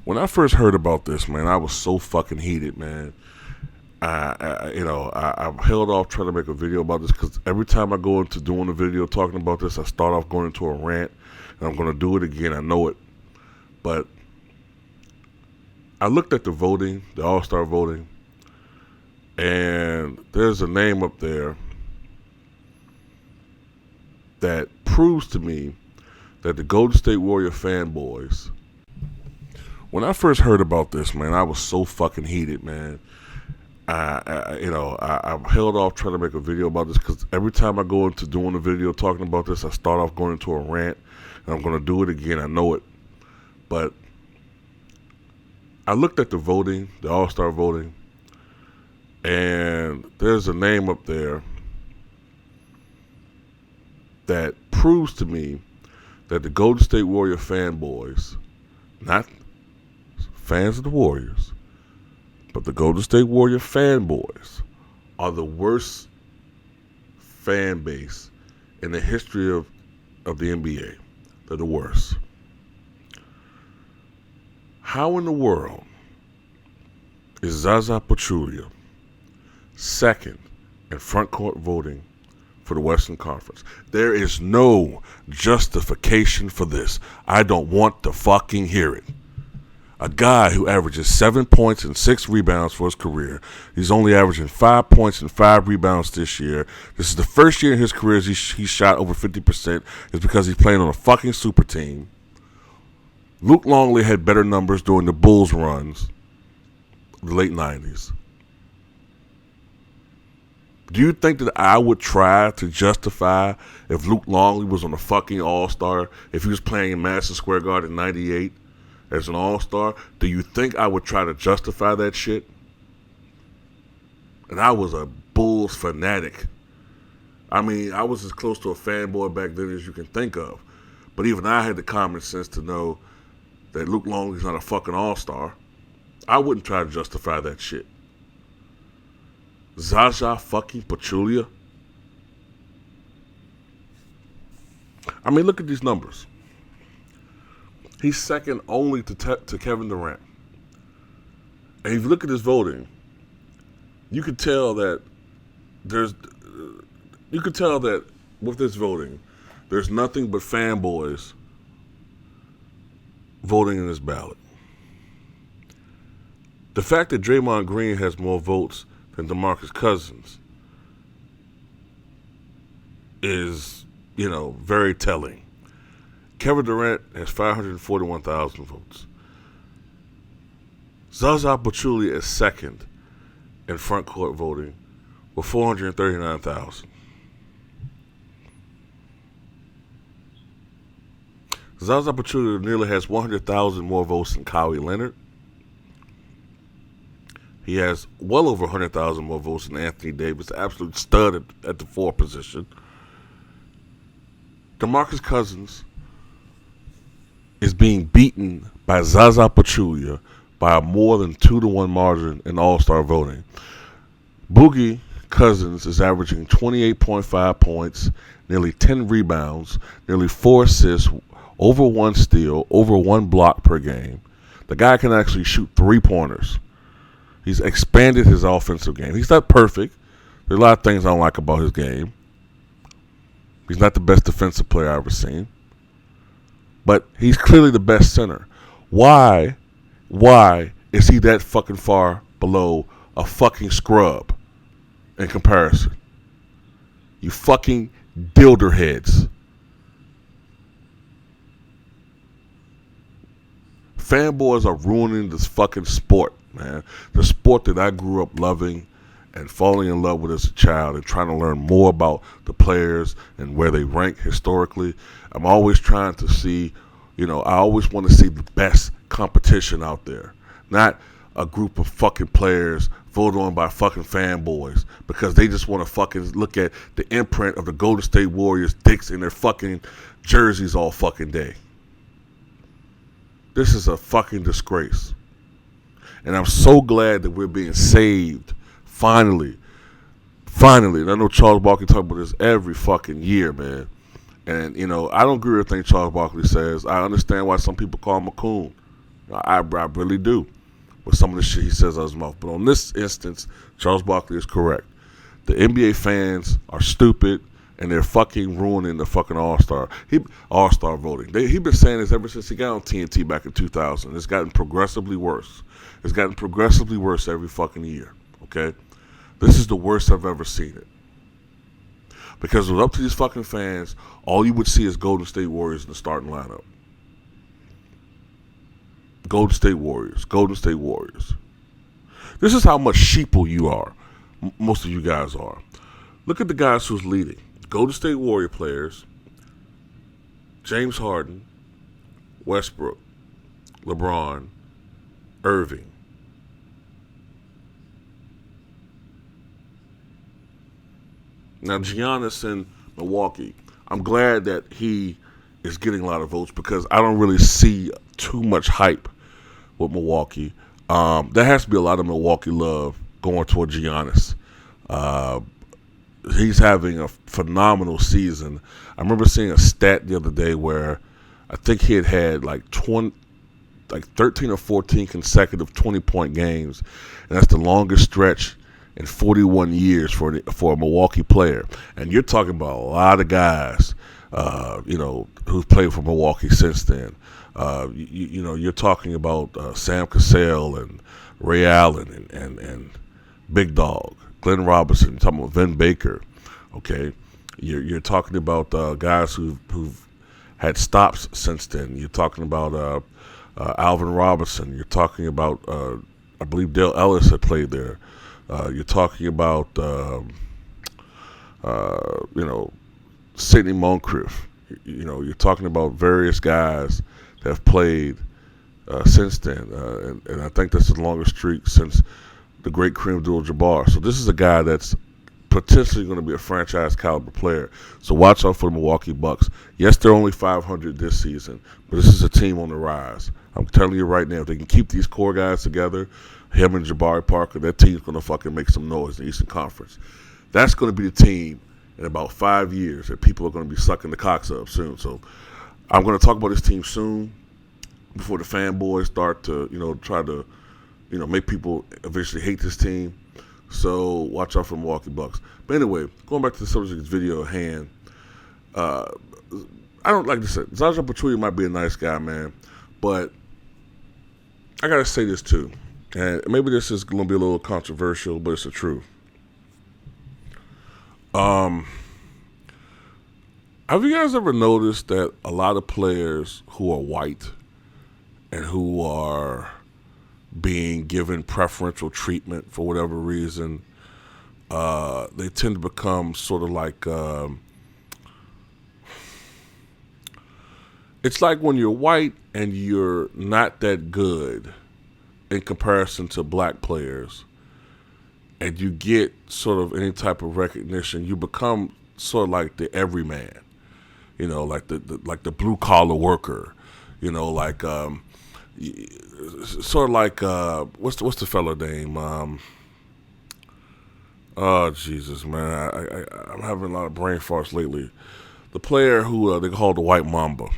When I first heard about this, man, I was so fucking heated, man. I held off trying to make a video about this because every time I go into doing a video talking about this, I start off going into a rant, and I'm going to do it again. I know it. But I looked at the voting, the All-Star voting, and there's a name up there that proves to me that the Golden State Warrior fanboys, when I first heard about this, man, I was so fucking heated, man. I held off trying to make a video about this because every time I go into doing a video talking about this, I start off going into a rant, and I'm going to do it again. I know it. But I looked at the voting, the All-Star voting, and there's a name up there that proves to me that the Golden State Warrior fanboys, not fans of the Warriors, but the Golden State Warrior fanboys, are the worst fan base in the history of the NBA. They're the worst. How in the world is Zaza Pachulia second in front court voting for the Western Conference? There is no justification for this. I don't want to fucking hear it. A guy who averages 7 points and 6 rebounds for his career. He's only averaging 5 points and 5 rebounds this year. This is the first year in his career he shot over 50%. It's because he's playing on a fucking super team. Luke Longley had better numbers during the Bulls runs, the late 90s. Do you think that I would try to justify if Luke Longley was on a fucking All-Star, if he was playing in Madison Square Garden in 98 as an All-Star? Do you think I would try to justify that shit? And I was a Bulls fanatic. I mean, I was as close to a fanboy back then as you can think of. But even I had the common sense to know that Luke Longley's not a fucking All-Star. I wouldn't try to justify that shit. Zaza fucking Pachulia. I mean, look at these numbers. He's second only to Kevin Durant. And if you look at his voting, you could tell that with this voting, there's nothing but fanboys voting in this ballot. The fact that Draymond Green has more votes than DeMarcus Cousins is, very telling. Kevin Durant has 541,000 votes. Zaza Pachulia is second in front court voting with 439,000. Zaza Pachulia nearly has 100,000 more votes than Kawhi Leonard. He has well over 100,000 more votes than Anthony Davis, absolute stud at the 4 position. DeMarcus Cousins is being beaten by Zaza Pachulia by a more than 2-1 margin in All-Star voting. Boogie Cousins is averaging 28.5 points, nearly 10 rebounds, nearly 4 assists, over 1 steal, over 1 block per game. The guy can actually shoot 3-pointers. He's expanded his offensive game. He's not perfect. There's a lot of things I don't like about his game. He's not the best defensive player I've ever seen. But he's clearly the best center. Why is he that fucking far below a fucking scrub in comparison? You fucking dilderheads. Fanboys are ruining this fucking sport, man. The sport that I grew up loving and falling in love with as a child and trying to learn more about the players and where they rank historically. I'm always trying to see, I always want to see the best competition out there. Not a group of fucking players voted on by fucking fanboys because they just want to fucking look at the imprint of the Golden State Warriors dicks in their fucking jerseys all fucking day. This is a fucking disgrace. And I'm so glad that we're being saved. Finally. And I know Charles Barkley talks about this every fucking year, man. And, I don't agree with everything Charles Barkley says. I understand why some people call him a coon. I really do. With some of the shit he says out of his mouth. But on this instance, Charles Barkley is correct. The NBA fans are stupid, and they're fucking ruining the fucking All-Star voting. He's been saying this ever since he got on TNT back in 2000. It's gotten progressively worse. It's gotten progressively worse every fucking year. Okay, this is the worst I've ever seen it. Because it was up to these fucking fans, all you would see is Golden State Warriors in the starting lineup. Golden State Warriors. Golden State Warriors. This is how much sheeple you are. Most of you guys are. Look at the guys who's leading. Golden State Warrior players. James Harden. Westbrook. LeBron. Irving. Now, Giannis in Milwaukee. I'm glad that he is getting a lot of votes because I don't really see too much hype with Milwaukee. There has to be a lot of Milwaukee love going toward Giannis. He's having a phenomenal season. I remember seeing a stat the other day where I think he had like 13 or 14 consecutive 20-point games, and that's the longest stretch in 41 years for a Milwaukee player. And you're talking about a lot of guys, who've played for Milwaukee since then. You're talking about Sam Cassell and Ray Allen and Big Dog, Glenn Robinson. You're talking about Vin Baker. Okay, you're talking about guys who've had stops since then. You're talking about Alvin Robinson. You're talking about I believe Dale Ellis had played there. You're talking about Sidney Moncrief. You're talking about various guys that have played since then, and I think that's the longest streak since the great Kareem Abdul-Jabbar. So this is a guy that's potentially going to be a franchise caliber player. So watch out for the Milwaukee Bucks. Yes, they're only 500 this season, but this is a team on the rise. I'm telling you right now, if they can keep these core guys together, him and Jabari Parker, that team's going to fucking make some noise in the Eastern Conference. That's going to be the team in about 5 years that people are going to be sucking the cocks up soon. So I'm going to talk about this team soon before the fanboys start to, try to, make people eventually hate this team. So watch out for Milwaukee Bucks. But anyway, going back to the subject of this video at hand, I don't like to say, Zaza Pachulia might be a nice guy, man, but I got to say this too. And maybe this is going to be a little controversial, but it's the truth. Have you guys ever noticed that a lot of players who are white and who are being given preferential treatment for whatever reason, they tend to become sort of like, it's like when you're white and you're not that good in comparison to black players, and you get sort of any type of recognition, you become sort of like the everyman, like the blue collar worker, sort of like what's the fella name? Oh Jesus, man, I'm having a lot of brain farts lately. The player who they called the White Mamba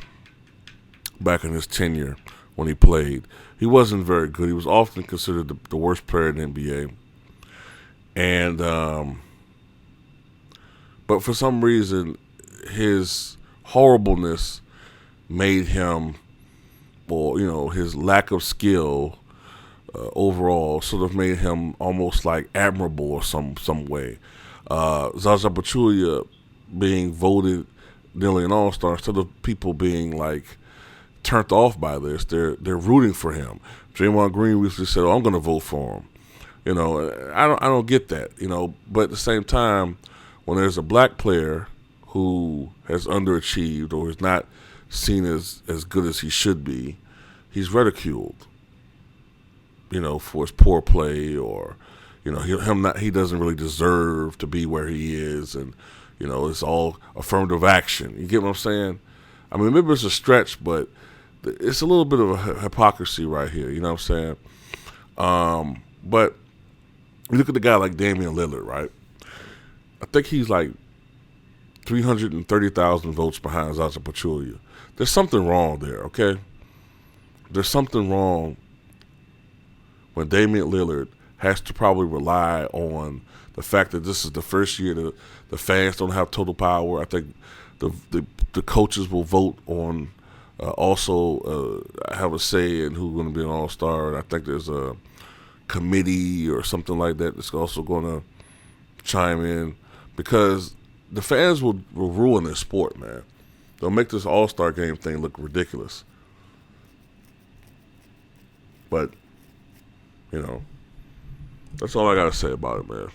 back in his tenure when he played. He wasn't very good. He was often considered the worst player in the NBA. And, but for some reason, his horribleness made him, his lack of skill overall sort of made him almost like admirable or some way. Zaza Pachulia being voted nearly an all-star, instead of people being like turned off by this, they're rooting for him. Draymond Green recently said, "I'm going to vote for him." I don't get that. But at the same time, when there's a black player who has underachieved or is not seen as good as he should be, he's ridiculed. For his poor play, or he doesn't really deserve to be where he is, and it's all affirmative action. You get what I'm saying? I mean, maybe it's a stretch, but it's a little bit of a hypocrisy right here. You know what I'm saying? But you look at the guy like Damian Lillard, right? I think he's like 330,000 votes behind Zaza Pachulia. There's something wrong there, okay? there's something wrong when Damian Lillard has to probably rely on the fact that this is the first year that the fans don't have total power. I think the coaches will vote on also have a say in who's going to be an All-Star. And I think there's a committee or something like that that's also going to chime in, because the fans will ruin this sport, man. They'll make this All-Star game thing look ridiculous. But, that's all I got to say about it, man.